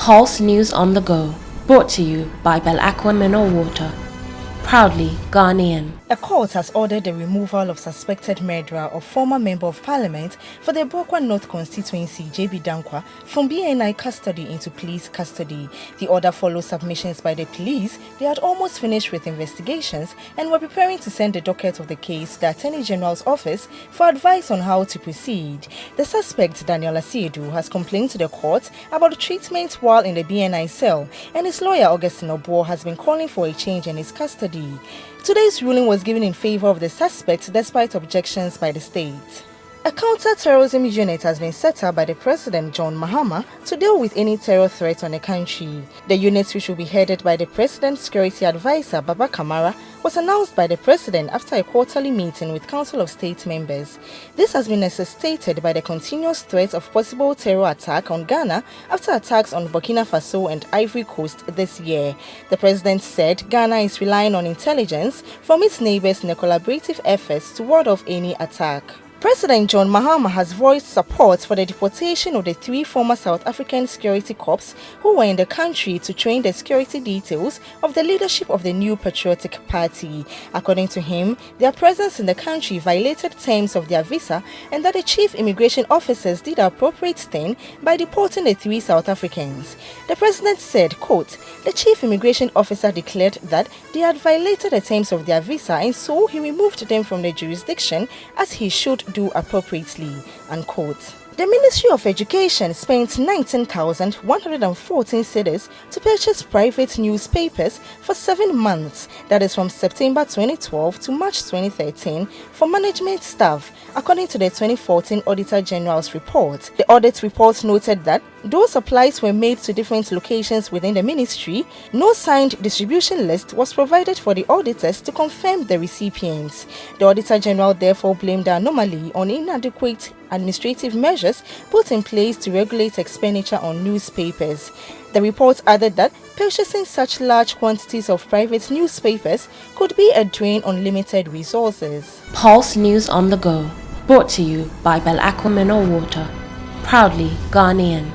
Pulse News on the Go, brought to you by Abuakwa Mineral Water. Proudly Ghanaian. A court has ordered the removal of suspected murderer of former Member of Parliament for the Abuakwa North constituency, JB Danquah, from BNI custody into police custody. The order follows submissions by the police. They had almost finished with investigations and were preparing to send the docket of the case to the Attorney General's office for advice on how to proceed. The suspect, Daniel Asiedu, has complained to the court about the treatment while in the BNI cell, and his lawyer, Augustine Obour, has been calling for a change in his custody. Today's ruling was given in favour of the suspect despite objections by the state. A Counter Terrorism Unit has been set up by the President John Mahama to deal with any terror threat on the country. The unit, which will be headed by the President's Security Advisor Baba Kamara, was announced by the President after a quarterly meeting with Council of State members. This has been necessitated by the continuous threat of possible terror attack on Ghana after attacks on Burkina Faso and Ivory Coast this year. The President said Ghana is relying on intelligence from its neighbors in a collaborative efforts to ward off any attack. President John Mahama has voiced support for the deportation of the 3 former South African security corps who were in the country to train the security details of the leadership of the new Patriotic Party. According to him, their presence in the country violated terms of their visa and that the chief immigration officers did the appropriate thing by deporting the 3 South Africans. The president said, quote, "The chief immigration officer declared that they had violated the terms of their visa and so he removed them from the jurisdiction as he should do appropriately," unquote. The Ministry of Education spent 19,114 cedis to purchase private newspapers for 7 months, that is from September 2012 to March 2013, for management staff, according to the 2014 Auditor General's report. The audit report noted that though supplies were made to different locations within the ministry, no signed distribution list was provided for the auditors to confirm the recipients. The Auditor General therefore blamed the anomaly on inadequate administrative measures put in place to regulate expenditure on newspapers. The report added that purchasing such large quantities of private newspapers could be a drain on limited resources. Pulse News on the Go, brought to you by Abuakwa Mineral Water. Proudly Ghanaian.